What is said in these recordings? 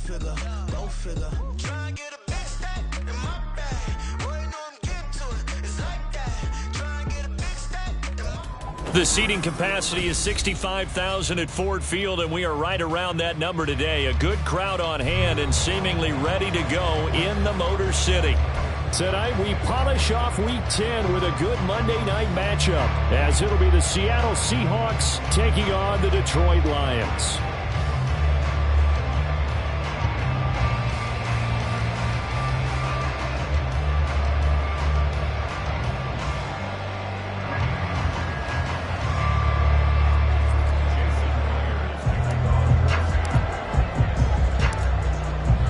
figure, go figure. Try and get a big stack in my bag. Boy, you know I'm getting to it. It's like that. Try and get a big stack in my. The seating capacity is 65,000 at Ford Field, and we are right around that number today. A good crowd on hand and seemingly ready to go in the Motor City. Tonight, we polish off Week 10 with a good Monday night matchup, as it'll be the Seattle Seahawks taking on the Detroit Lions.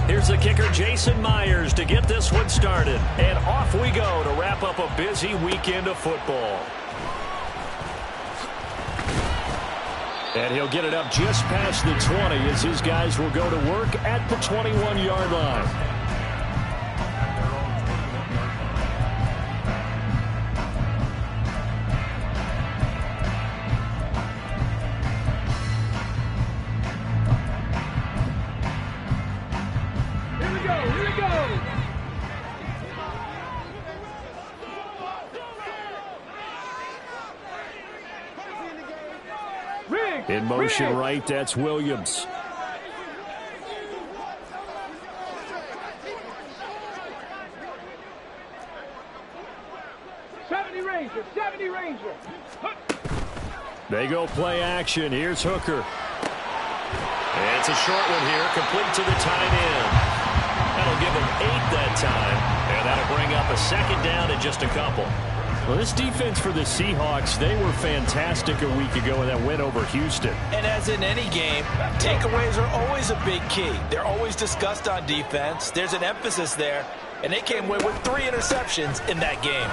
Here's the kicker, Jason Myers, to get this one started. And off we go to wrap up a busy weekend of football. And he'll get it up just past the 20 as his guys will go to work at the 21-yard line. In motion right, that's Williams. Ranger. They go play action. Here's Hooker. And it's a short one here, complete to the tight end. That'll give him 8 that time, and that'll bring up a second down and just a couple. Well, this defense for the Seahawks, they were fantastic a week ago in that win over Houston. And as in any game, takeaways are always a big key. They're always discussed on defense. There's an emphasis there, and they came away with 3 interceptions in that game.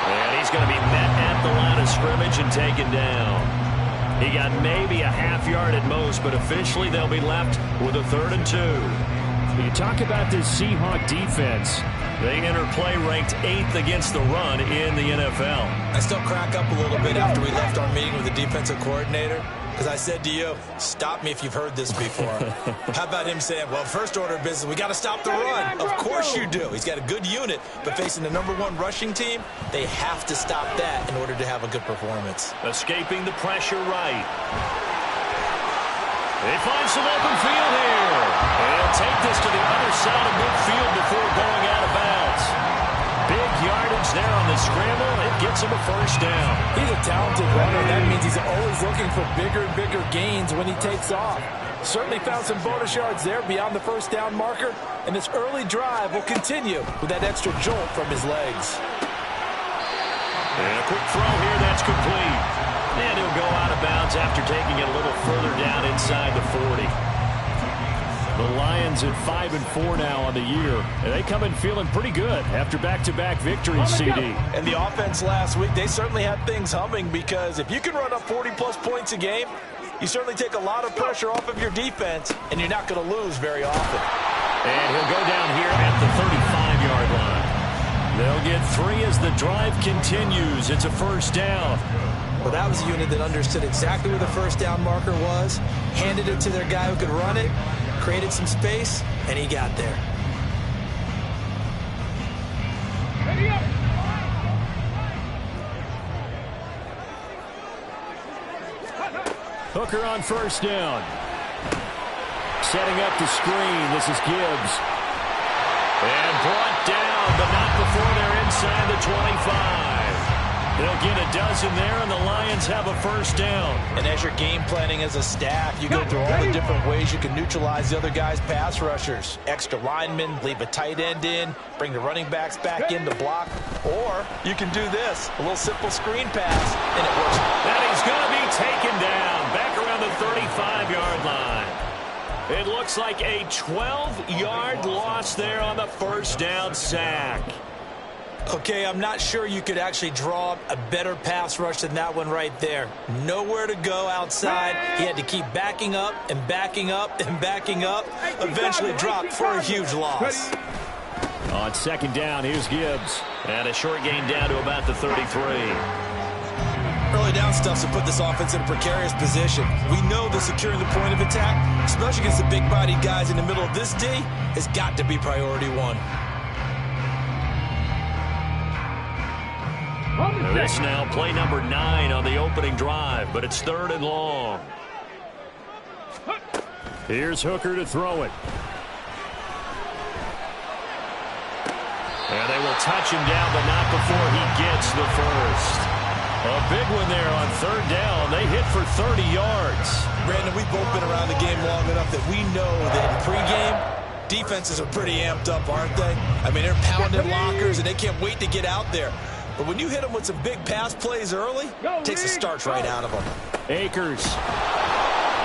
And he's going to be met at the line of scrimmage and taken down. He got maybe a half yard at most, but officially they'll be left with a 3rd and 2. You talk about this Seahawk defense. They enter play ranked 8th against the run in the NFL. I still crack up a little bit after we left our meeting with the defensive coordinator, because I said to you, stop me if you've heard this before. How about him saying, well, first order of business, we got to stop the run. Of course you do. He's got a good unit, but facing the #1 rushing team, they have to stop that in order to have a good performance. Escaping the pressure right. They find some open field here. And take this to the other side of midfield before going out of bounds. Big yardage there on the scramble. It gets him a first down. He's a talented runner. That means he's always looking for bigger and bigger gains when he takes off. Certainly found some bonus yards there beyond the first down marker. And this early drive will continue with that extra jolt from his legs. And a quick throw here. That's complete. And he'll go out of bounds after taking it a little further down inside the 40. The Lions at 5-4 now on the year. And they come in feeling pretty good after back-to-back victories, CD. And the offense last week, they certainly had things humming, because if you can run up 40-plus points a game, you certainly take a lot of pressure off of your defense, and you're not going to lose very often. And he'll go down here at the 35-yard line. They'll get 3 as the drive continues. It's a first down. Well, that was a unit that understood exactly where the first down marker was, handed it to their guy who could run it, created some space, and he got there. Ready up. Hooker on first down. Setting up the screen. This is Gibbs. And brought down, but not before they're inside the 25. They'll get a dozen there, and the Lions have a first down. And as you're game planning as a staff, you go through all the different ways you can neutralize the other guy's pass rushers. Extra linemen, leave a tight end in, bring the running backs back in to block. Or you can do this, a little simple screen pass, and it works. And he's going to be taken down back around the 35-yard line. It looks like a 12-yard loss there on the first down sack. Okay, I'm not sure you could actually draw a better pass rush than that one right there. Nowhere to go outside. He had to keep backing up and backing up and backing up. Eventually dropped for a huge loss. On second down, here's Gibbs. And a short gain down to about the 33. Early down stuffs to put this offense in a precarious position. We know that securing the point of attack, especially against the big-bodied guys in the middle of this D, has got to be priority one. This now play number 9 on the opening drive, but it's 3rd and long. Here's Hooker to throw it. And they will touch him down, but not before he gets the first. A big one there on 3rd down. They hit for 30 yards. Brandon, we've both been around the game long enough that we know that in pregame, defenses are pretty amped up, aren't they? I mean, they're pounding lockers, and they can't wait to get out there. But when you hit them with some big pass plays early, it takes the starch right out of them. Akers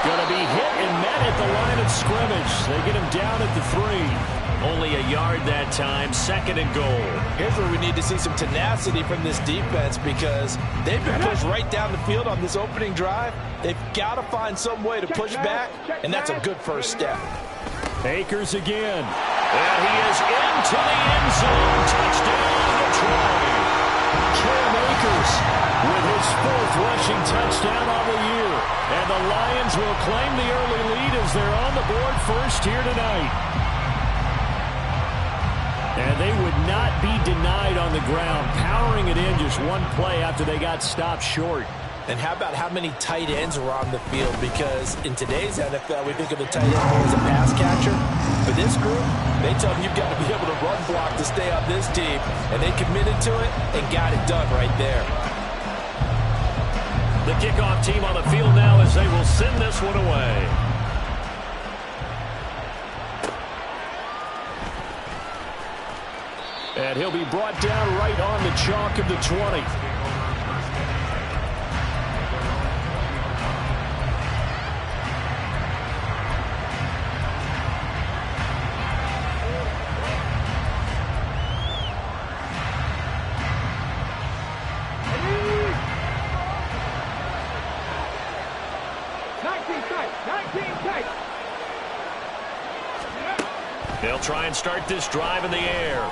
going to be hit and met at the line of scrimmage. They get him down at the 3. Only a yard that time, 2nd and goal. Here's where we need to see some tenacity from this defense because they've been pushed right down the field on this opening drive. They've got to find some way to push back, and that's a good first step. Akers again. And he is into the end zone. Touchdown, Detroit. Cam Akers with his 4th rushing touchdown on the year. And the Lions will claim the early lead as they're on the board first here tonight. And they would not be denied on the ground, powering it in just one play after they got stopped short. And how about how many tight ends were on the field? Because in today's NFL, we think of the tight end more as a pass catcher. For this group, they tell them you've got to be able to run block to stay on this team. And they committed to it and got it done right there. The kickoff team on the field now as they will send this one away. And he'll be brought down right on the chalk of the 20. They'll try and start this drive in the air.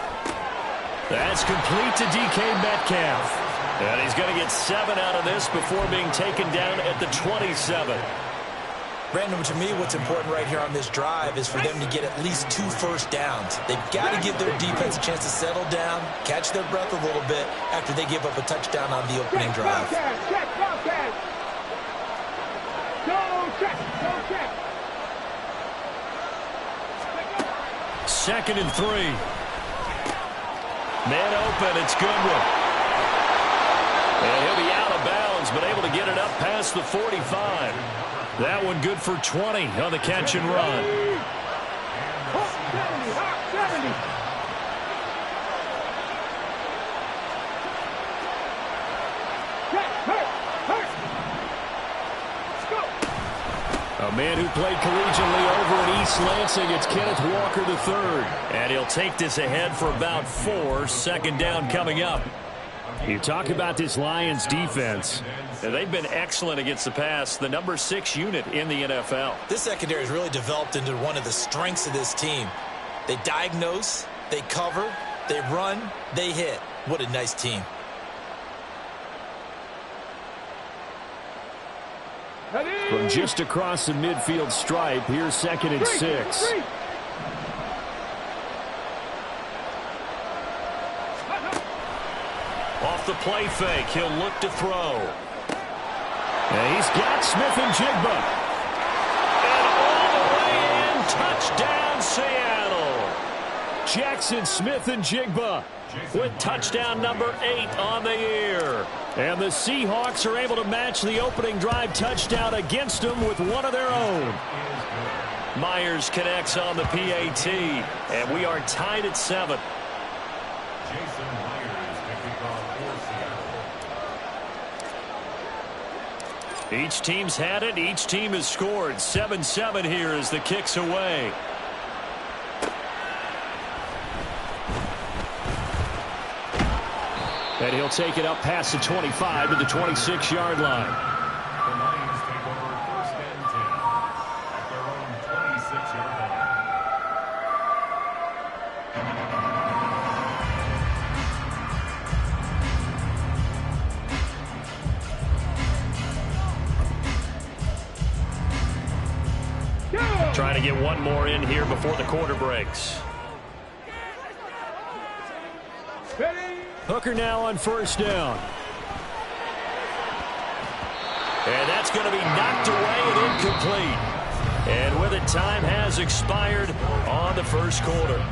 That's complete to DK Metcalf. And he's going to get 7 out of this before being taken down at the 27. Brandon, to me, what's important right here on this drive is for them to get at least 2 first downs. They've got to give their defense a chance to settle down, catch their breath a little bit after they give up a touchdown on the opening drive. Second and 3. Man open, it's Goodwin. And he'll be out of bounds, but able to get it up past the 45. That one good for 20 on the catch and run. A man who played collegiately over in East Lansing, it's Kenneth Walker III. And he'll take this ahead for about 4. 2nd down coming up. You talk about this Lions defense. And they've been excellent against the pass, the number 6 unit in the NFL. This secondary has really developed into one of the strengths of this team. They diagnose, they cover, they run, they hit. What a nice team. From just across the midfield stripe, here's 2nd and 6. Off the play fake, he'll look to throw. And he's got Smith-Njigba. And all the way in, touchdown Seattle. Jackson Smith-Njigba with touchdown number 8 on the year. And the Seahawks are able to match the opening drive touchdown against them with one of their own. Myers connects on the PAT, and we are tied at 7. Each team's had it. Each team has scored. 7-7 here as the kick's away. And he'll take it up past the 25 to the 26-yard line. The Lions take over 1st and 10 at their own 26-yard line. Trying to get one more in here before the quarter breaks. Hooker now on first down. And that's going to be knocked away and incomplete. And with it, time has expired on the first quarter.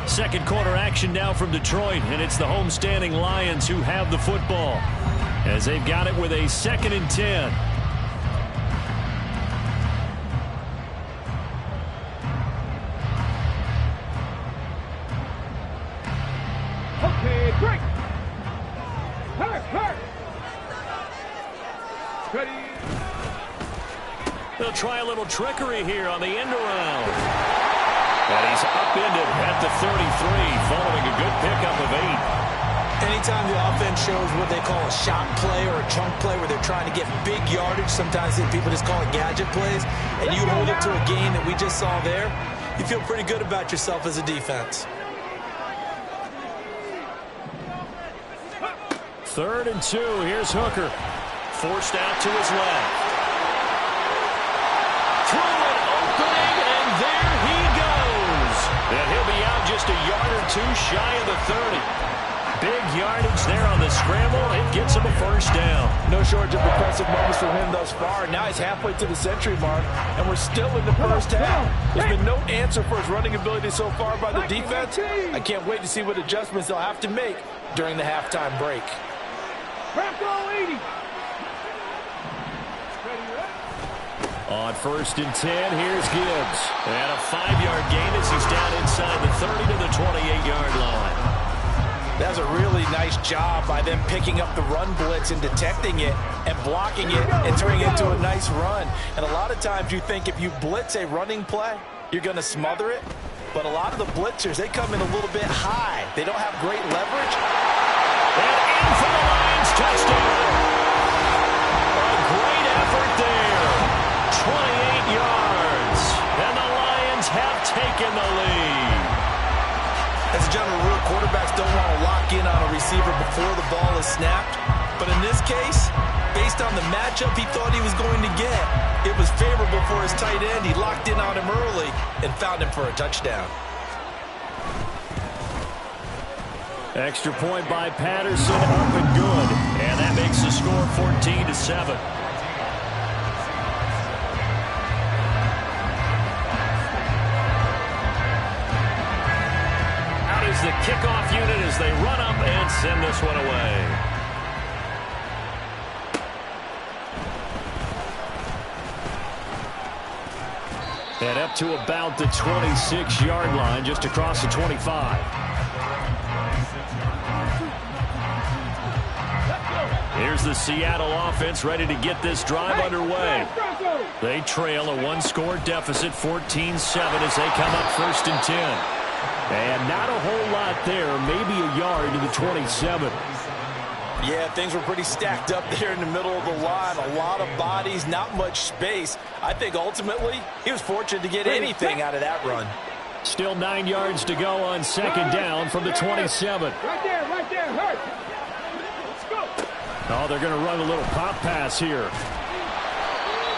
Second quarter action now from Detroit, and it's the homestanding Lions who have the football as they've got it with a 2nd and 10. Okay, break. Hurt. Ready. They'll try a little trickery here on the end around. And he's upended at the 33, following a good pickup of 8. Anytime the offense shows what they call a shot play or a chunk play where they're trying to get big yardage, sometimes people just call it gadget plays, and you hold it to a gain that we just saw there, you feel pretty good about yourself as a defense. 3rd and 2. Here's Hooker. Forced out to his left. Through an opening, and there he goes. And he'll be out just a yard or two shy of the 30. Big yardage there on the scramble. It gets him a first down. No shortage of impressive moments from him thus far. Now he's halfway to the century mark, and we're still in the first half. There's been no answer for his running ability so far by the defense. I can't wait to see what adjustments they'll have to make during the halftime break. Bronco 80. On 1st and 10, here's Gibbs. And a 5-yard gain as he's down inside the 30 to the 28-yard line. That was a really nice job by them picking up the run blitz and detecting it and blocking it and turning it into a nice run. And a lot of times you think if you blitz a running play, you're going to smother it. But a lot of the blitzers, they come in a little bit high. They don't have great leverage. And in for the Lions, touchdown. A great effort there. 28 yards. And the Lions have taken the lead. As a general rule, quarterbacks don't want to lock in on a receiver before the ball is snapped. But in this case, based on the matchup he thought he was going to get, it was favorable for his tight end. He locked in on him early and found him for a touchdown. Extra point by Patterson, up and good. And that makes the score 14-7. The kickoff unit as they run up and send this one away. And up to about the 26-yard line, just across the 25. Here's the Seattle offense ready to get this drive underway. They trail a 1-score deficit, 14-7, as they come up 1st and 10. And not a whole lot there, maybe a yard to the 27. Yeah, things were pretty stacked up there in the middle of the line. A lot of bodies, not much space. I think ultimately he was fortunate to get anything out of that run. Still 9 yards to go on 2nd down from the 27. Right there, hurt. Let's go. Oh, they're going to run a little pop pass here.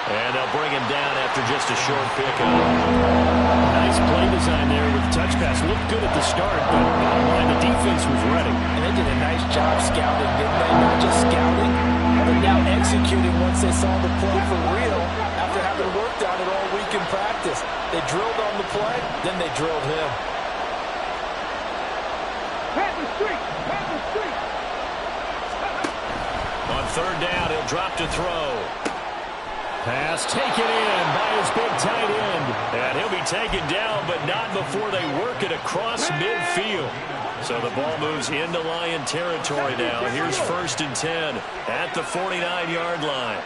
And they'll bring him down after just a short pickup. Nice play design there with the touch pass. Looked good at the start, but bottom line, the defense was ready. And they did a nice job scouting, didn't they? Not just scouting, but now executing once they saw the play for real after having worked on it all week in practice. They drilled on the play, then they drilled him. Pat the street. On 3rd down, he'll drop to throw. Pass taken in by his big tight end. And he'll be taken down, but not before they work it across midfield. So the ball moves into Lion territory now. Here's 1st and 10 at the 49-yard line.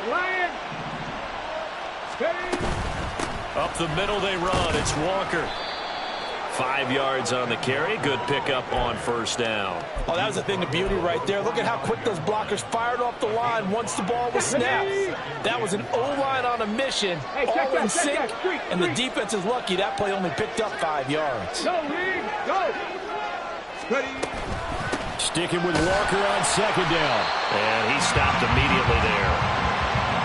Lion. Up the middle they run. It's Walker. 5 yards on the carry. Good pickup on 1st down. Oh, that was a thing of beauty right there. Look at how quick those blockers fired off the line once the ball was snapped. That was an O-line on a mission, all in sync, and the defense is lucky that play only picked up 5 yards. Go, Reed, go. Ready. Sticking with Walker on 2nd down. And he stopped immediately there.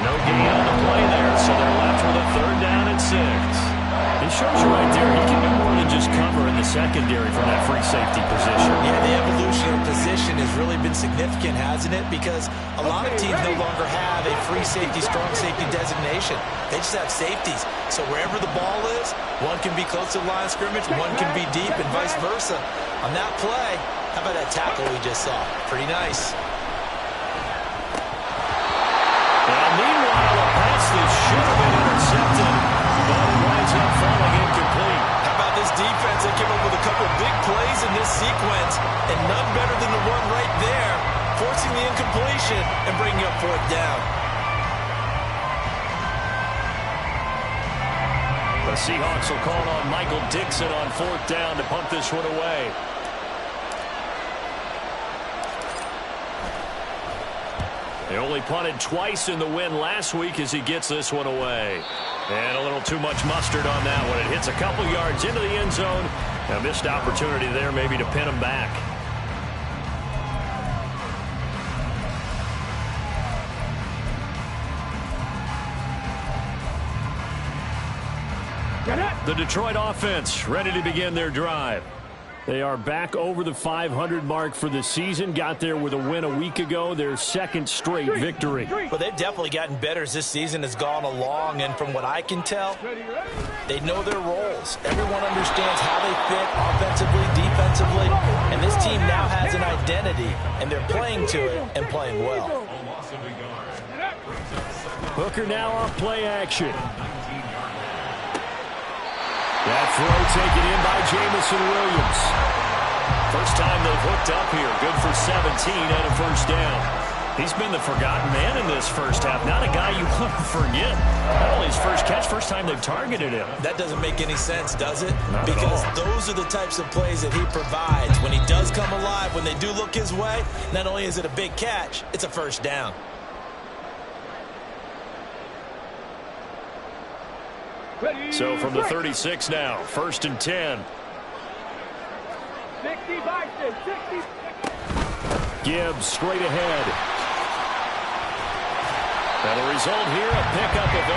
No gain on the play there, so they're left with a 3rd down and 6. It shows you right there, he can do more than just cover in the secondary from that free safety position. Yeah, the evolution of position has really been significant, hasn't it? Because a lot of teams no longer have a free safety, strong safety designation. They just have safeties. So wherever the ball is, one can be close to the line of scrimmage, one can be deep, and vice versa. On that play, how about that tackle we just saw? Pretty nice. And meanwhile, a pass that should have been intercepted, but it winds up falling incomplete. How about this defense? They came up with a couple big plays in this sequence, and none better than the one right there, forcing the incompletion and bringing up 4th down. The Seahawks will call on Michael Dixon on 4th down to punt this one away. They only punted twice in the win last week as he gets this one away. And a little too much mustard on that one. It hits a couple yards into the end zone. A missed opportunity there maybe to pin him back. The Detroit offense ready to begin their drive. They are back over the 500 mark for the season. Got there with a win a week ago, their 2nd straight victory. Well, they've definitely gotten better as this season has gone along, and from what I can tell, they know their roles. Everyone understands how they fit offensively, defensively, and this team now has an identity, and they're playing to it and playing well. Hooker now off play action. That throw taken in by Jamison Williams. First time they've hooked up here. Good for 17 and a 1st down. He's been the forgotten man in this first half. Not a guy you want to forget. Not only his first catch, first time they've targeted him. That doesn't make any sense, does it? Not because at all. Those are the types of plays that he provides. When he does come alive, when they do look his way, not only is it a big catch, it's a 1st down. So from the 36 now, 1st and 10. 60. Gibbs straight ahead. And the result here, a pickup of 8.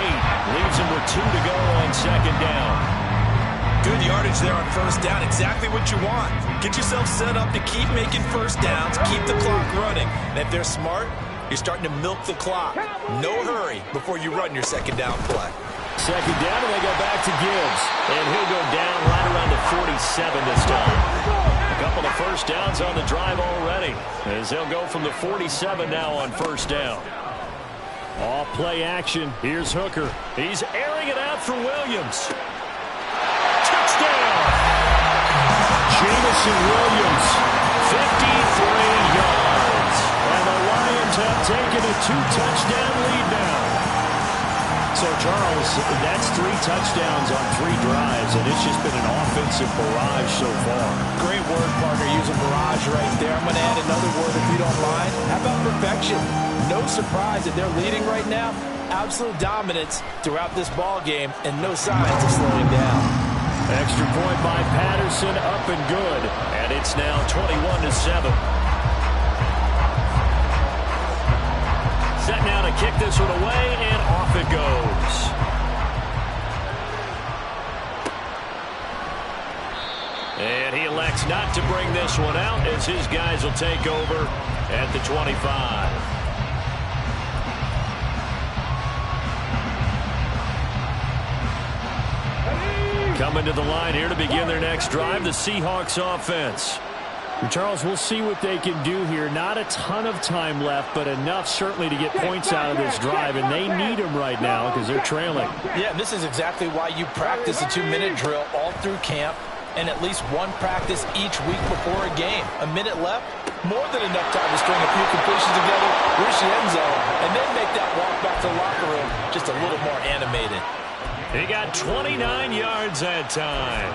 Leaves him with 2 to go on 2nd down. Good yardage there on 1st down. Exactly what you want. Get yourself set up to keep making 1st downs, keep the clock running. And if they're smart, you're starting to milk the clock. No hurry before you run your 2nd down play. 2nd down, and they go back to Gibbs. And he'll go down right around the 47 this time. A couple of 1st downs on the drive already, as they'll go from the 47 now on 1st down. Off play action. Here's Hooker. He's airing it out for Williams. Touchdown! Jamison Williams, 53 yards. And the Lions have taken a 2-touchdown lead now. So, Charles, that's 3 touchdowns on 3 drives, and it's just been an offensive barrage so far. Great word, partner, using barrage right there. I'm going to add another word if you don't mind. How about perfection? No surprise that they're leading right now. Absolute dominance throughout this ball game, and no signs of slowing down. Extra point by Patterson, up and good. And it's now 21-7. Set now to kick this one away, and off it goes. And he elects not to bring this one out as his guys will take over at the 25. Coming to the line here to begin their next drive, the Seahawks offense. And Charles, we'll see what they can do here. Not a ton of time left, but enough certainly to get points out of this drive, and they need them right now because they're trailing. Yeah, this is exactly why you practice a 2-minute drill all through camp and at least one practice each week before a game. A minute left, more than enough time to string a few completions together, reach the end zone, and then make that walk back to the locker room just a little more animated. He got 29 yards that time.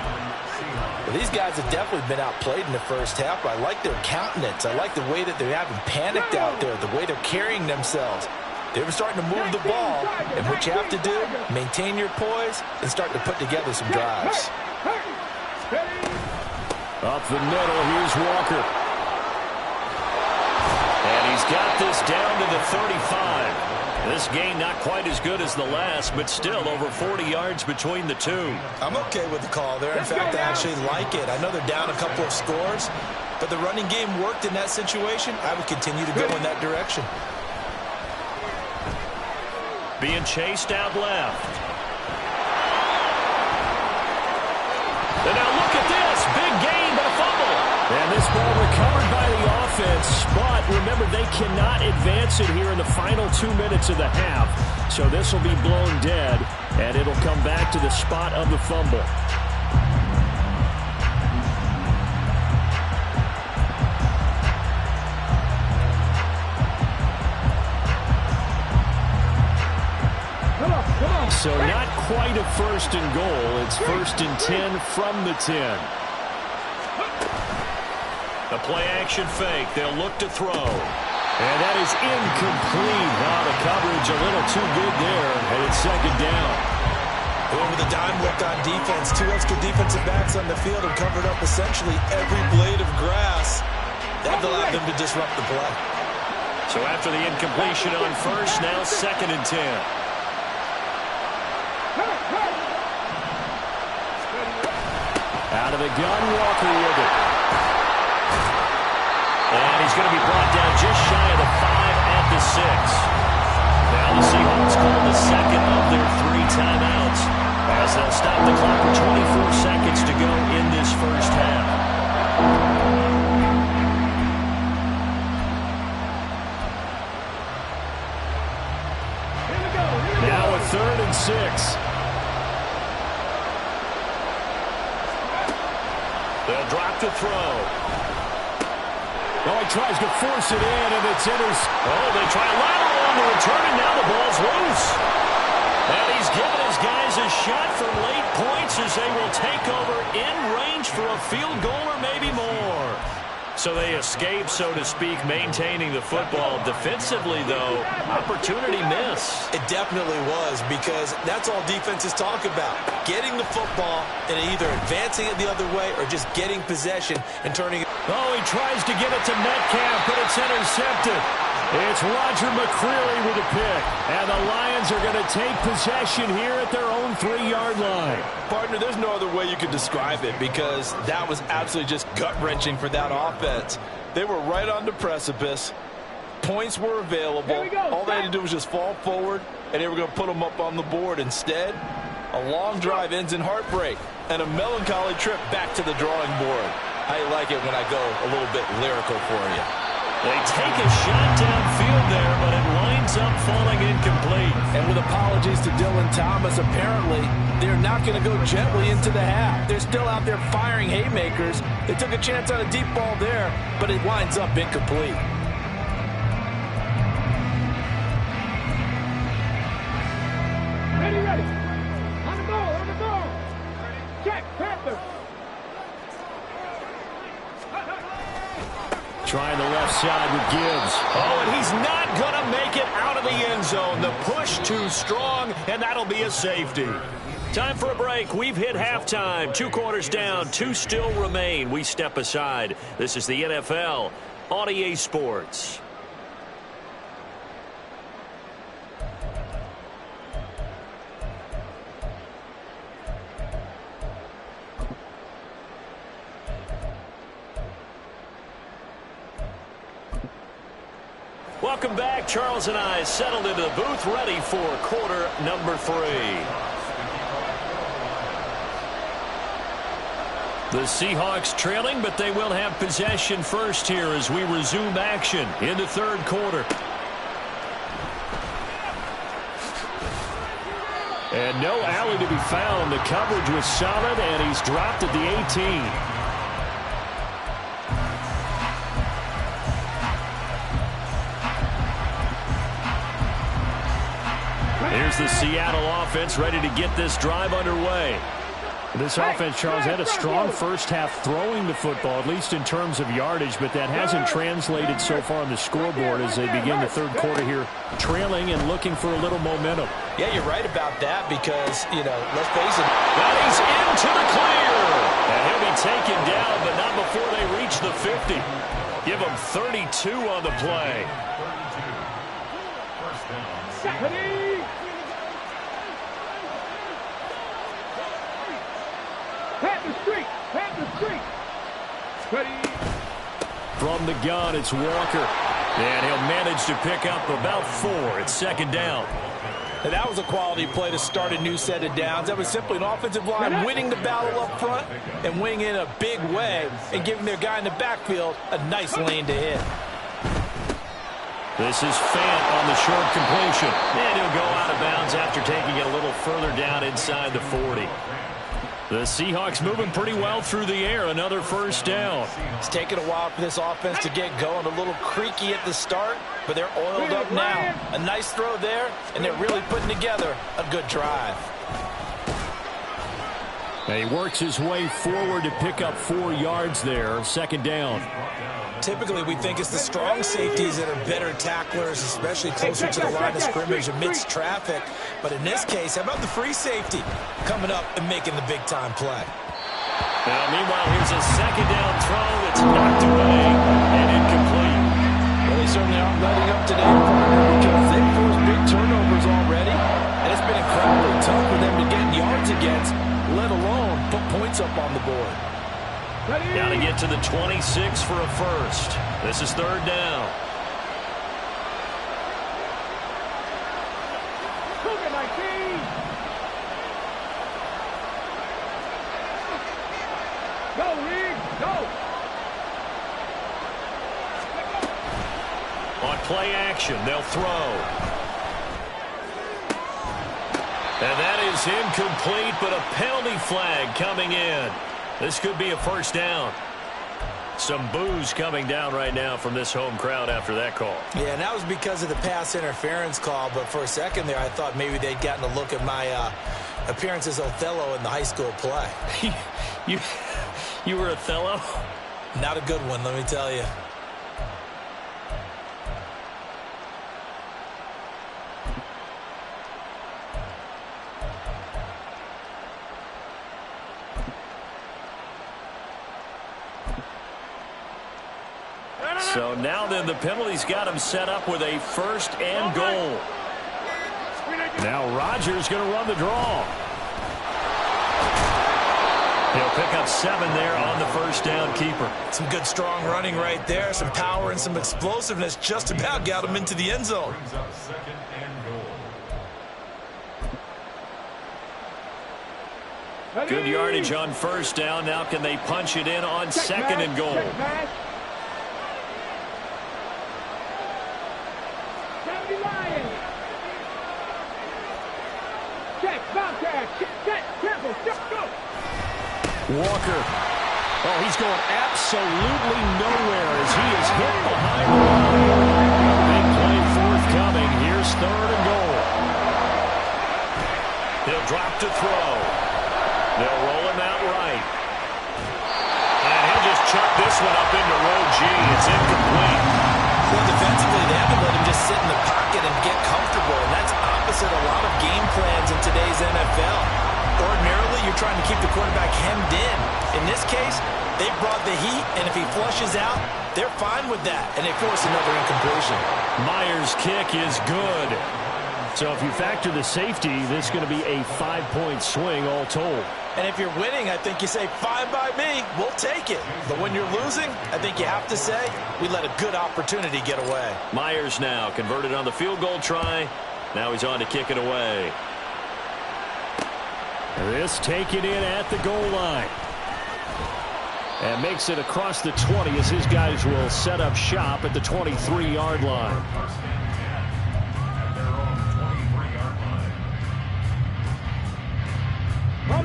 Well, these guys have definitely been outplayed in the first half. I like their countenance. I like the way that they're having panicked out there, the way they're carrying themselves. They're starting to move the ball, and what you have to do, maintain your poise and start to put together some drives. Up the middle, here's Walker. And he's got this down to the 35. This this gain not quite as good as the last, but still over 40 yards between the two. I'm okay with the call there. In fact, I actually like it. I know they're down a couple of scores, but the running game worked in that situation. I would continue to go in that direction. Being chased out left. And now look at this. Big gain, but a fumble. And this ball recovered by the offense. But remember, they cannot advance it here in the final 2 minutes of the half. So this will be blown dead, and it'll come back to the spot of the fumble. So not quite a first and goal. It's 1st and 10 from the 10. The play action fake. They'll look to throw. And that is incomplete. Wow, the coverage a little too good there. And it's 2nd down. With a dime look on defense, 2 extra defensive backs on the field and covered up essentially every blade of grass. That allowed them to disrupt the play. So after the incompletion on first, now 2nd and 10. Out of the gun, Walker with it. And he's going to be brought down just shy of the 5 at the 6. Now the Seahawks call the second of their 3 timeouts as they'll stop the clock with 24 seconds to go in this first half. Now a 3rd and 6. They'll drop to throw. Oh, he tries to force it in, and it's intercepted. Oh, they try a lateral on the return, and now the ball's loose. And he's given his guys a shot for late points as they will take over in range for a field goal or maybe more. So they escape, so to speak, maintaining the football. Defensively, though, opportunity miss. It definitely was, because that's all defenses talk about. Getting the football and either advancing it the other way or just getting possession and turning it. Oh, he tries to get it to Metcalf, but it's intercepted. It's Roger McCreary with a pick. And the Lions are going to take possession here at their own 3-yard line. Partner, there's no other way you could describe it, because that was absolutely just gut-wrenching for that offense. They were right on the precipice. Points were available. All they had to do was just fall forward, and they were going to put them up on the board. Instead, a long drive ends in heartbreak and a melancholy trip back to the drawing board. I like it when I go a little bit lyrical for you. They take a shot downfield there, but it winds up falling incomplete. And with apologies to Dylan Thomas, apparently they're not going to go gently into the half. They're still out there firing haymakers. They took a chance on a deep ball there, but it winds up incomplete. Ready. On the ball. Check, Panther. Trying the left side with Gibbs. Oh, and he's not going to make it out of the end zone. The push too strong, and that'll be a safety. Time for a break. We've hit halftime. 2 quarters down, 2 still remain. We step aside. This is the NFL on EA Sports. Welcome back. Charles and I settled into the booth, ready for quarter number 3. The Seahawks trailing, but they will have possession first here as we resume action in the 3rd quarter. And no alley to be found. The coverage was solid, and he's dropped at the 18. Here's the Seattle offense ready to get this drive underway. This offense, Charles, had a strong first half throwing the football, at least in terms of yardage, but that hasn't translated so far on the scoreboard as they begin the 3rd quarter here, trailing and looking for a little momentum. Yeah, you're right about that because, let's face it. That he's into the clear. And he'll be taken down, but not before they reach the 50. Give him 32 on the play. Ready? Pat the street. Pat the street. Ready? From the gun, it's Walker. And he'll manage to pick up about 4. It's second down. And that was a quality play to start a new set of downs. That was simply an offensive line winning the battle up front and winning in a big way and giving their guy in the backfield a nice lane to hit. This is Fant on the short completion. And he'll go out of bounds after taking it a little further down inside the 40. The Seahawks moving pretty well through the air. Another first down. It's taken a while for this offense to get going. A little creaky at the start, but they're oiled up now. A nice throw there, and they're really putting together a good drive. And he works his way forward to pick up 4 yards there. Second down. Typically, we think it's the strong safeties that are better tacklers, especially closer to the line of scrimmage amidst traffic. But in this case, how about the free safety coming up and making the big-time play? Now, meanwhile, here's a second down throw that's knocked away and incomplete. Well, they certainly aren't letting up today, partner, because they've forced big turnovers already, and it's been incredibly tough for them to get yards against, let alone put points up on the board. Got to get to the 26 for a first. This is third down. Go, Reed, go. On play action, they'll throw. And that is incomplete, but a penalty flag coming in. This could be a first down. Some boos coming down right now from this home crowd after that call. Yeah, and that was because of the pass interference call, but for a second there I thought maybe they'd gotten a look at my appearance as Othello in the high school play. You were Othello? Not a good one, let me tell you. So now then the penalty's got him set up with a first and goal. Now Rodgers going to run the draw. He'll pick up 7 there on the first down keeper. Some good strong running right there, some power and some explosiveness just about got him into the end zone. Good yardage on first down. Now can they punch it in on second and goal? Walker. Oh, he's going absolutely nowhere as he is hit behind the line. Big play forthcoming. Here's third and goal. He'll drop to throw. They'll roll him out right. And he'll just chuck this one up into row G. It's incomplete. Well, defensively, they haven't let him just sit in the pocket and get comfortable, and that's opposite a lot of game plans in today's NFL. Ordinarily, you're trying to keep the quarterback hemmed in. In this case, they brought the heat, and if he flushes out, they're fine with that, and they force another incompletion. Myers' kick is good. So if you factor the safety, this is going to be a 5-point swing all told. And if you're winning, I think you say, fine by me, we'll take it. But when you're losing, I think you have to say, we let a good opportunity get away. Myers now converted on the field goal try. Now he's on to kick it away. This taken in at the goal line. And makes it across the 20 as his guys will set up shop at the 23-yard line.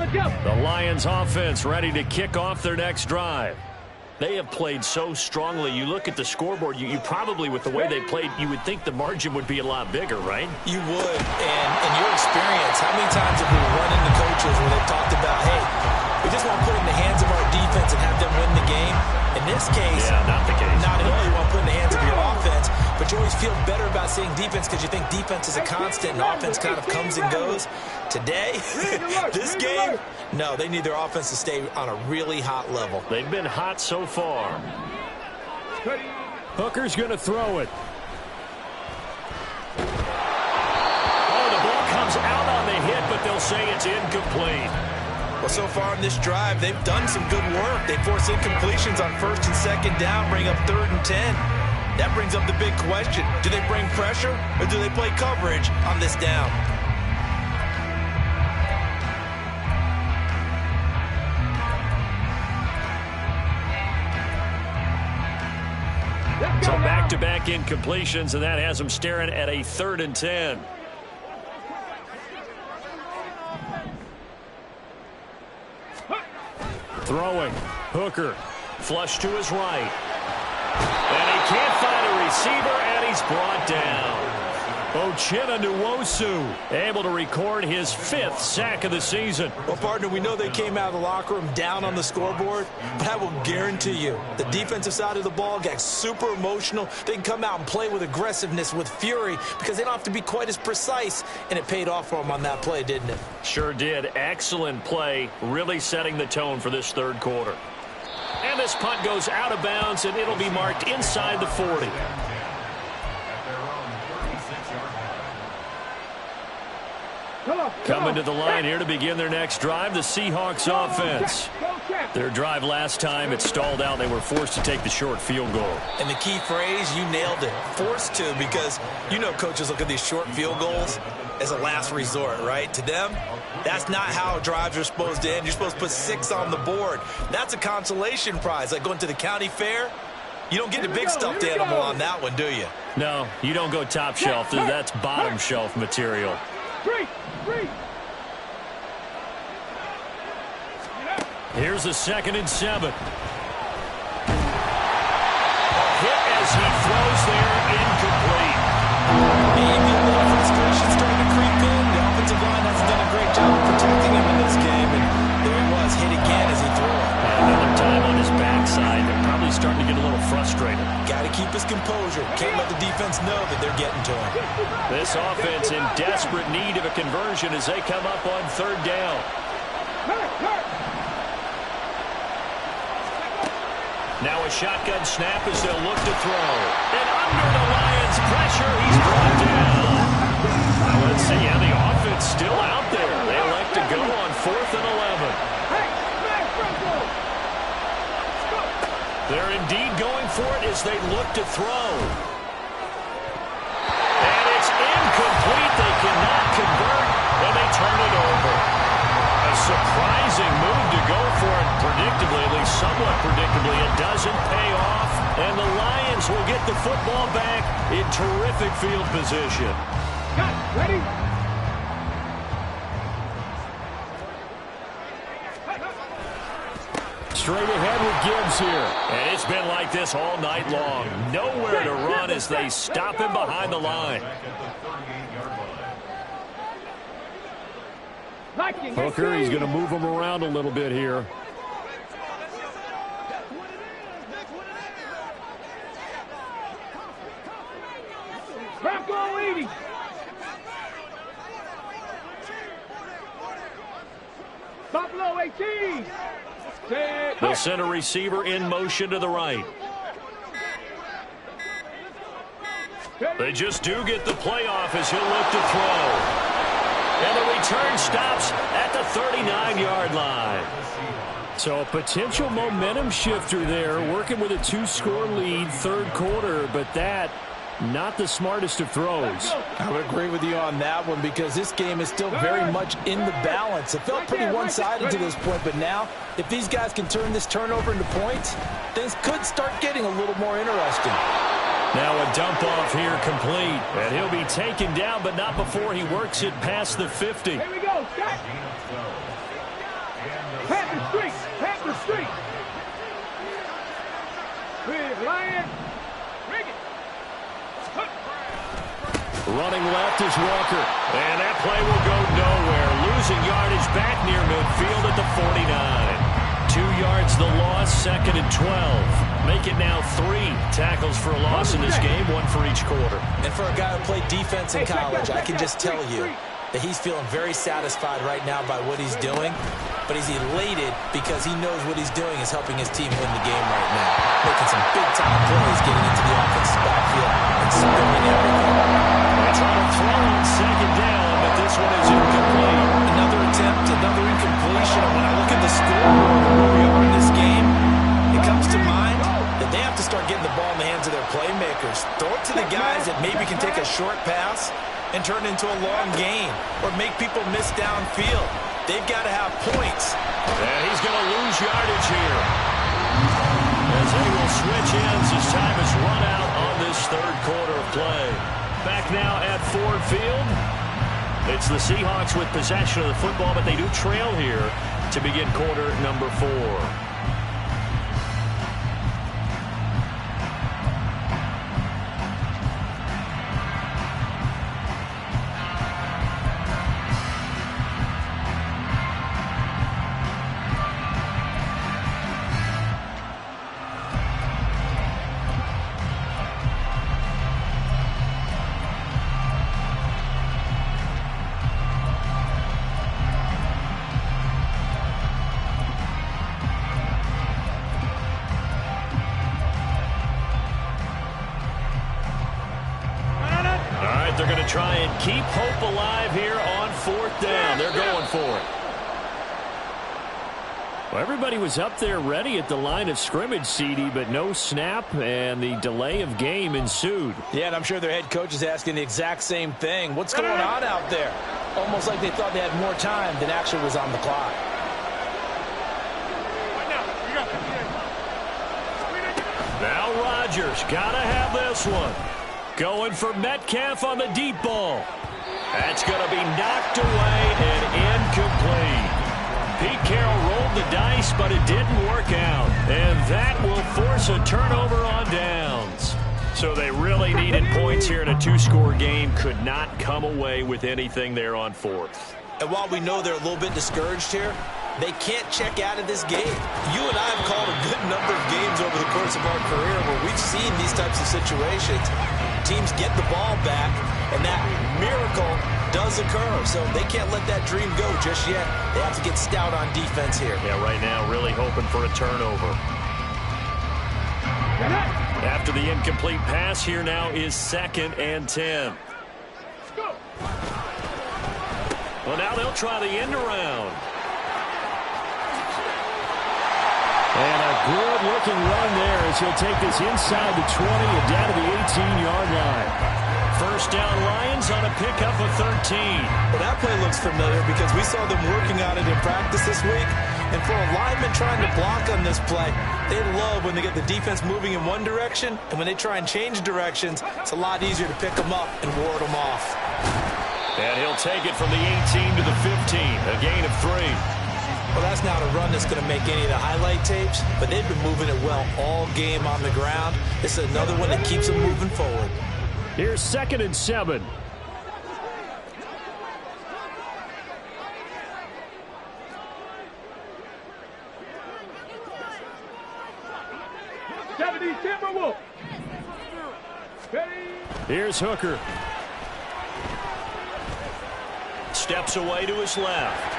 The Lions offense ready to kick off their next drive. They have played so strongly. You look at the scoreboard, you probably, with the way they played, you would think the margin would be a lot bigger, right? You would. And in your experience, how many times have we run into coaches where they've talked about, hey, we just want to put it in the hands of our defense and have them win the game? In this case, not the case. Not at all. You want to put it in the hands of your offense, but you always feel better about seeing defense because you think defense is a constant and offense kind of comes and goes. Today, this game, no, they need their offense to stay on a really hot level. They've been hot so far. Hooker's going to throw it. say it's incomplete. Well, so far in this drive, they've done some good work. They force incompletions on 1st and 2nd down, bring up 3rd and 10. That brings up the big question. Do they bring pressure or do they play coverage on this down? So back-to-back incompletions, and that has them staring at a 3rd and 10. Throwing. Hooker. Flush to his right. And he can't find a receiver, and he's brought down. Uchenna Nwosu able to record his 5th sack of the season. Well, partner, we know they came out of the locker room down on the scoreboard, but I will guarantee you the defensive side of the ball got super emotional. They can come out and play with aggressiveness, with fury, because they don't have to be quite as precise, and it paid off for them on that play, didn't it? Sure did. Excellent play, really setting the tone for this 3rd quarter. And this punt goes out of bounds, and it'll be marked inside the 40. Coming to the line here to begin their next drive, the Seahawks offense. Their drive last time, it stalled out. They were forced to take the short field goal. And the key phrase, you nailed it. Forced to, because you know coaches look at these short field goals as a last resort, right? To them, that's not how drives are supposed to end. You're supposed to put 6 on the board. That's a consolation prize, like going to the county fair. You don't get the big stuffed animal on that one, do you? No, you don't go top shelf. That's bottom shelf material. Here's a 2nd and 7. Hit as he throws there, incomplete. Maybe a little frustration starting to creep in. The offensive line hasn't done a great job of protecting him in this game, and there he was, hit again as he threw it. Another time on his backside. They're probably starting to get a little frustrated. Got to keep his composure. Can't let the defense know that they're getting to him. This offense in desperate need of a conversion as they come up on 3rd down. Now a shotgun snap as they'll look to throw. And under the Lions' pressure, he's brought down. Let's see how the offense still out there. They elect to go on 4th and 11. They're indeed going for it as they look to throw. And it's incomplete. They cannot convert, and they turn it over. A surprising move to go for it. Predictably, at least somewhat predictably, it doesn't pay off. And the Lions will get the football back in terrific field position. Ready? Straight ahead with Gibbs here. And it's been like this all night long. Nowhere to run as they stop him behind the line. Hooker, he's going to move him around a little bit here. Bronco 80. Buffalo 18. They'll send a receiver in motion to the right. They just do get the playoff as he'll look to throw. And the return stops at the 39-yard line. So a potential momentum shifter there, working with a 2-score lead, 3rd quarter, but that not the smartest of throws. I would agree with you on that one because this game is still very much in the balance. It felt pretty one-sided to this point, but now if these guys can turn this turnover into points, things could start getting a little more interesting. Now a dump off here complete, and he'll be taken down, but not before he works it past the 50. Here we go, Scott. Panther streak. With Lions. Bring it. Running left is Walker, and that play will go nowhere. Losing yardage back near midfield at the 49. 2 yards the loss, 2nd and 12. Make it now 3 tackles for a loss in this game, 1 for each quarter. And for a guy who played defense in college, I can just tell you that he's feeling very satisfied right now by what he's doing, but he's elated because he knows what he's doing is helping his team win the game right now. Making some big-time plays, getting into the offensive backfield and spilling everything. They try to throw on 2nd down, but this one is incomplete. Another playmakers. Throw it to the guys that maybe can take a short pass and turn it into a long game or make people miss downfield. They've got to have points. And he's going to lose yardage here, as they will switch ends as time has run out on this third quarter of play. Back now at Ford Field. It's the Seahawks with possession of the football, but they do trail here to begin quarter number 4. They're going to try and keep hope alive here on 4th down. They're going for it. Well, everybody was up there ready at the line of scrimmage, CD, but no snap, and the delay of game ensued. Yeah, and I'm sure their head coach is asking the exact same thing. What's going on out there? Almost like they thought they had more time than actually was on the clock. Now Rodgers got to have this one. Going for Metcalf on the deep ball. That's going to be knocked away and incomplete. Pete Carroll rolled the dice, but it didn't work out. And that will force a turnover on downs. So they really needed points here in a 2-score game. Could not come away with anything there on 4th. And while we know they're a little bit discouraged here, they can't check out of this game. You and I have called a good number of games over the course of our career where we've seen these types of situations. Teams get the ball back, and that miracle does occur. So they can't let that dream go just yet. They have to get stout on defense here. Yeah, right now really hoping for a turnover. After the incomplete pass, here now is 2nd and 10. Well, now they'll try the end around. And a good-looking run there as he'll take this inside the 20 and down to the 18-yard line. First down Lions on a pickup of 13. Well, that play looks familiar because we saw them working on it in practice this week. And for a lineman trying to block on this play, they love when they get the defense moving in one direction. And when they try and change directions, it's a lot easier to pick them up and ward them off. And he'll take it from the 18 to the 15, a gain of 3. Well, that's not a run that's going to make any of the highlight tapes, but they've been moving it well all game on the ground. This is another one that keeps them moving forward. Here's 2nd and 7. Here's Hooker. Steps away to his left.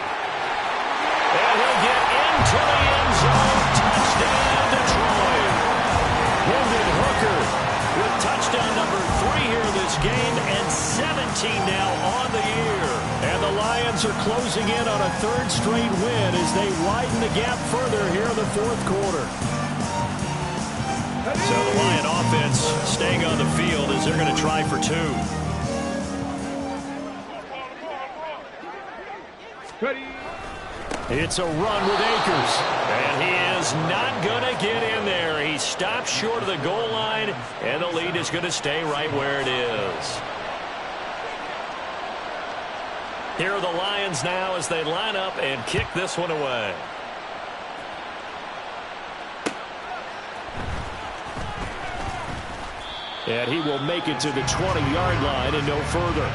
And he'll get into the end zone. Touchdown, Detroit. Hendon Hooker with touchdown number 3 here in this game and 17 now on the year. And the Lions are closing in on a 3rd straight win as they widen the gap further here in the 4th quarter. So the Lion offense staying on the field as they're going to try for 2. It's a run with Akers, and he is not going to get in there. He stops short of the goal line, and the lead is going to stay right where it is. Here are the Lions now as they line up and kick this one away. And he will make it to the 20-yard line and no further.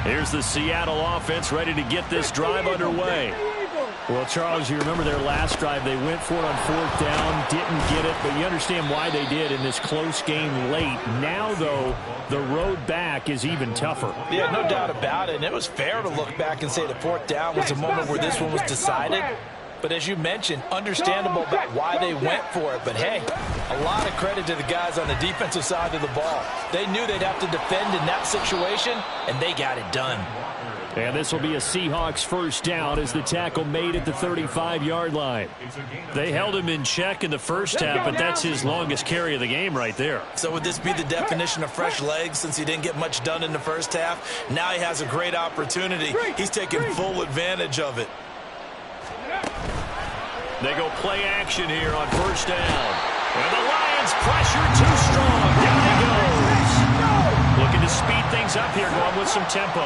Here's the Seattle offense ready to get this drive underway. Well, Charles, you remember their last drive. They went for it on 4th down, didn't get it, but you understand why they did in this close game late. Now, though, the road back is even tougher. Yeah, no doubt about it. And it was fair to look back and say the 4th down was a moment where this one was decided. But as you mentioned, understandable about why they went for it. But hey, a lot of credit to the guys on the defensive side of the ball. They knew they'd have to defend in that situation, and they got it done. And this will be a Seahawks first down as the tackle made at the 35-yard line. They held him in check in the first half, but that's his longest carry of the game right there. So would this be the definition of fresh legs since he didn't get much done in the first half? Now he has a great opportunity. He's taking full advantage of it. They go play action here on first down. And the Lions pressure too strong. Down he goes. Looking to speed things up here, going with some tempo.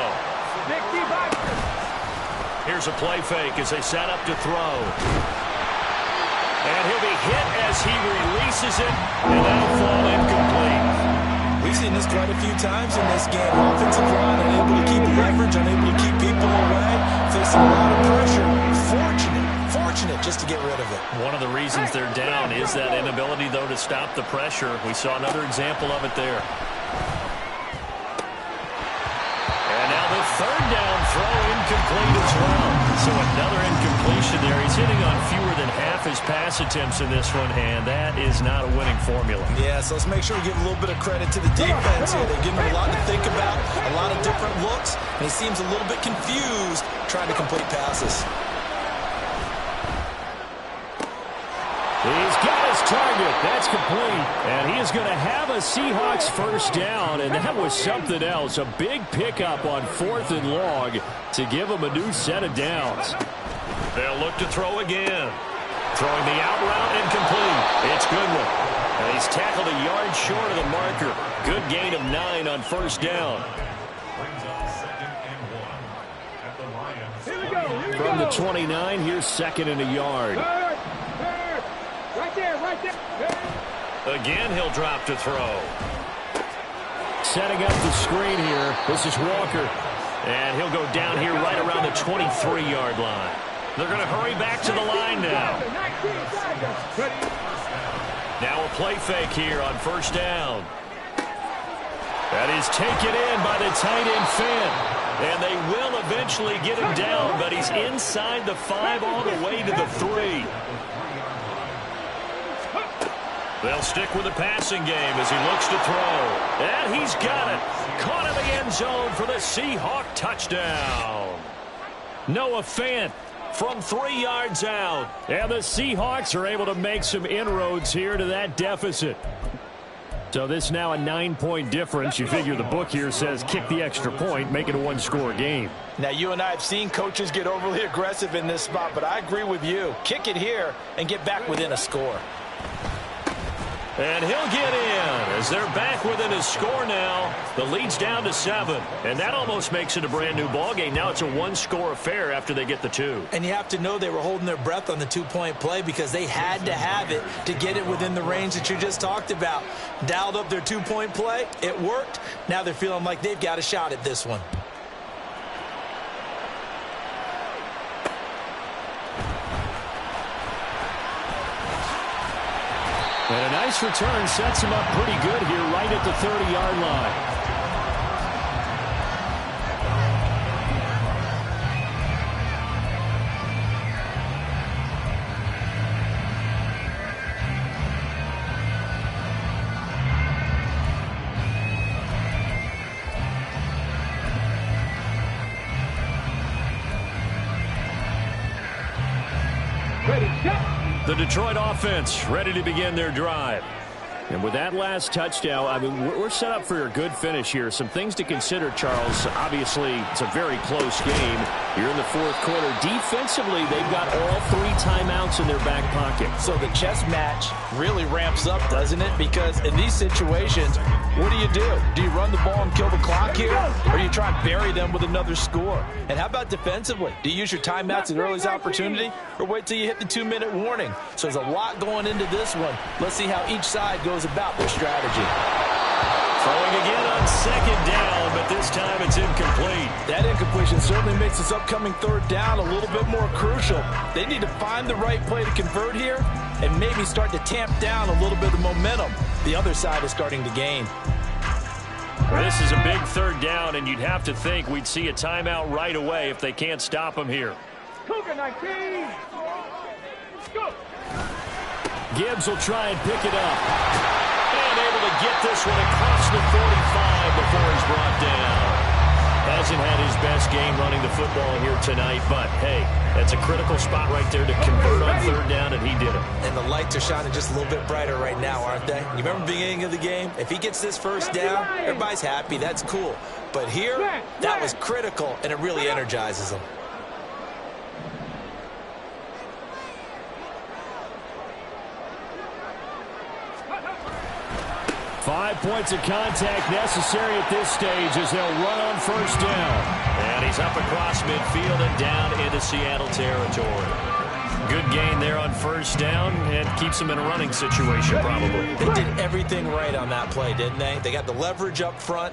Here's a play fake as they set up to throw. And he'll be hit as he releases it, and that'll fall incomplete. We've seen this quite a few times in this game. Offensive line unable to keep leverage, unable to keep people away, facing a lot of pressure. Fortunate just to get rid of it. One of the reasons they're down is that inability, though, to stop the pressure. We saw another example of it there. And now the third down throw incomplete as well. So another incompletion there. He's hitting on fewer than half his pass attempts in this one, and that is not a winning formula. Yeah, so let's make sure we give a little bit of credit to the defense here. They've given him a lot to think about, a lot of different looks, and he seems a little bit confused trying to complete passes. He's got his target. That's complete. And he is going to have a Seahawks first down, and that was something else. A big pickup on 4th and long to give him a new set of downs. They'll look to throw again. Throwing the out route incomplete. It's Goodwin. And he's tackled a yard short of the marker. Good gain of 9 on first down. From the 29, here's 2nd and a yard. Right there. Again, he'll drop to throw. Setting up the screen here. This is Walker. And he'll go down here right around the 23-yard line. They're going to hurry back to the line now. Now a play fake here on first down. That is taken in by the tight end Finn. And they will eventually get him down, but he's inside the 5 all the way to the 3. They'll stick with the passing game as he looks to throw. And he's got it. Caught in the end zone for the Seahawk touchdown. Noah Fant from 3 yards out. And the Seahawks are able to make some inroads here to that deficit. So this is now a 9-point difference. You figure the book here says kick the extra point, make it a 1-score game. Now, you and I have seen coaches get overly aggressive in this spot, but I agree with you. Kick it here and get back within a score. And he'll get in as they're back within a score now. The lead's down to 7. And that almost makes it a brand new ball game. Now it's a 1-score affair after they get the 2. And you have to know they were holding their breath on the 2-point play because they had to have it to get it within the range that you just talked about. Dialed up their 2-point play. It worked. Now they're feeling like they've got a shot at this one. And a nice return sets him up pretty good here right at the 30-yard line. The Detroit offense ready to begin their drive. And with that last touchdown, I mean, we're set up for a good finish here. Some things to consider, Charles. Obviously, it's a very close game. You're in the 4th quarter. Defensively, they've got all 3 timeouts in their back pocket. So the chess match really ramps up, doesn't it? Because in these situations, what do? Do you run the ball and kill the clock here? Or do you try and bury them with another score? And how about defensively? Do you use your timeouts at earliest opportunity? Or wait till you hit the 2-minute warning? So there's a lot going into this one. Let's see how each side goes about their strategy. Throwing again on 2nd down, but this time it's incomplete. That incompletion certainly makes this upcoming 3rd down a little bit more crucial. They need to find the right play to convert here and maybe start to tamp down a little bit of momentum the other side is starting to gain. This is a big 3rd down, and you'd have to think we'd see a timeout right away if they can't stop them here. Cougar 19. Go. Gibbs will try and pick it up. And able to get this one across the 45 before he's brought down. Hasn't had his best game running the football here tonight, but hey, that's a critical spot right there to convert on third down, and he did it. And the lights are shining just a little bit brighter right now, aren't they? You remember the beginning of the game? If he gets this first down, everybody's happy. That's cool. But here, that was critical, and it really energizes them. 5 points of contact necessary at this stage as they'll run on first down. And he's up across midfield and down into Seattle territory. Good gain there on first down and keeps them in a running situation probably. They did everything right on that play, didn't they? They got the leverage up front,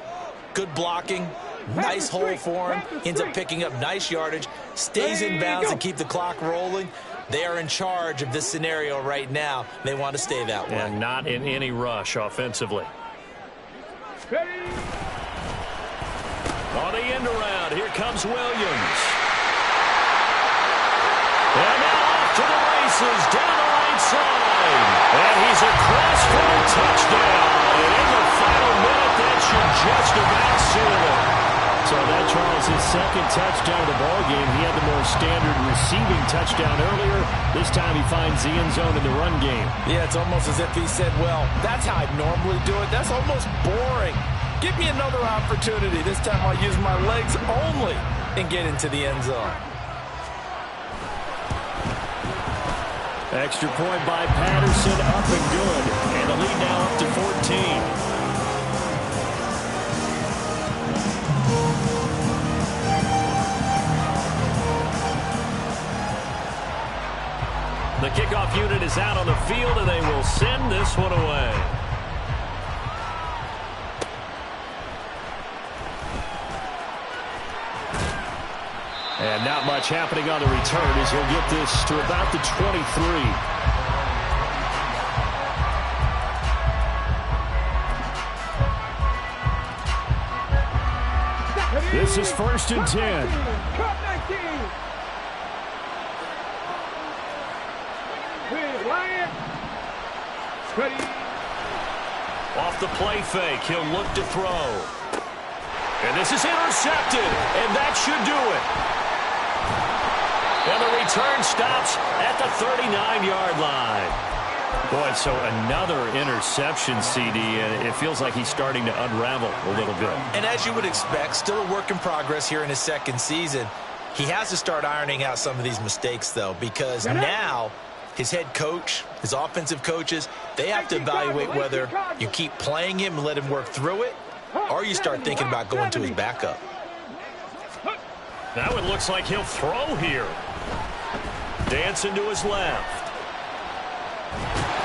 good blocking, nice hole for him, ends up picking up nice yardage, stays in bounds and keep the clock rolling. They are in charge of this scenario right now. They want to stay that way. And not in any rush offensively. On the end around, here comes Williams. And now off to the races, down the right side. And he's across for a touchdown. And in the final minute, that should just about seal it. So that, Charles, his second touchdown of the ballgame. He had the more standard receiving touchdown earlier. This time he finds the end zone in the run game. Yeah, it's almost as if he said, well, that's how I normally do it. That's almost boring. Give me another opportunity. This time I'll use my legs only and get into the end zone. Extra point by Patterson, up and good. And the lead now up to 14. The kickoff unit is out on the field, and they will send this one away. And not much happening on the return as he'll get this to about the 23. This is 1st and 10. Cut 19. Lion. Ready. Off the play fake, he'll look to throw. And this is intercepted, and that should do it. And the return stops at the 39-yard line. Boy, so another interception, CD, and it feels like he's starting to unravel a little bit. And as you would expect, still a work in progress here in his second season. He has to start ironing out some of these mistakes, though, because now his head coach, his offensive coaches, they have to evaluate whether you keep playing him and let him work through it, or you start thinking about going to his backup. Now it looks like he'll throw here. Dancing to his left.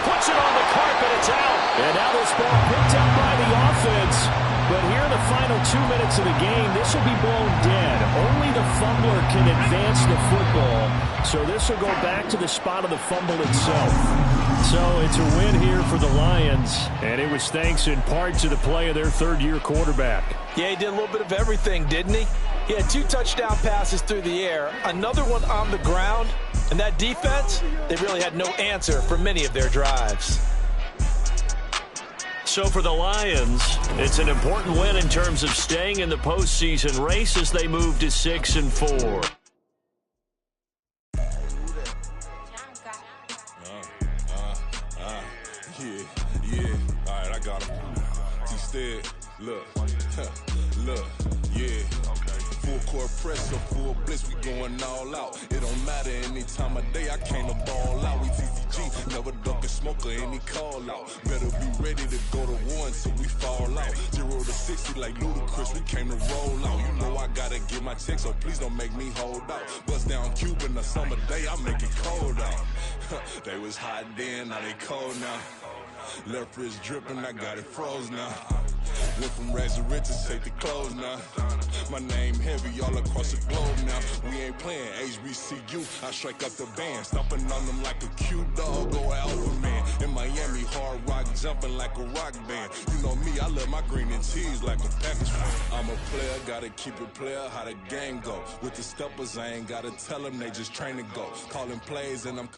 Puts it on the carpet, it's out. And now this ball picked up by the offense. But here in the final 2 minutes of the game, this will be blown dead. Only the fumbler can advance the football. So this will go back to the spot of the fumble itself. So it's a win here for the Lions. And it was thanks in part to the play of their third-year quarterback. Yeah, he did a little bit of everything, didn't he? He had 2 touchdown passes through the air, another one on the ground. And that defense, they really had no answer for many of their drives. So for the Lions, it's an important win in terms of staying in the postseason race as they move to 6-4. Yeah, all right, I got him. Instead, look, yeah. Full court press or full blitz, we going all out. It don't matter any time of day, I came to ball out. We TCG, never duck a smoke or any call out. Better be ready to go to war until we fall out. 0 to 60 like Ludacris, we came to roll out. You know I gotta get my check, so please don't make me hold out. Bust down Cuban a summer day, I make it cold out. They was hot then, now they cold now. Left wrist dripping, I got it froze now. Went from rags to riches, take the clothes now. My name heavy all across the globe now. We ain't playing HBCU. I strike up the band, stomping on them like a cute dog or alpha man. In Miami, hard rock jumping like a rock band. You know me, I love my green and cheese like a Packers fan. I'm a player, gotta keep it player. How the game go? With the steppers, I ain't gotta tell them, they just train to go. Calling plays and I'm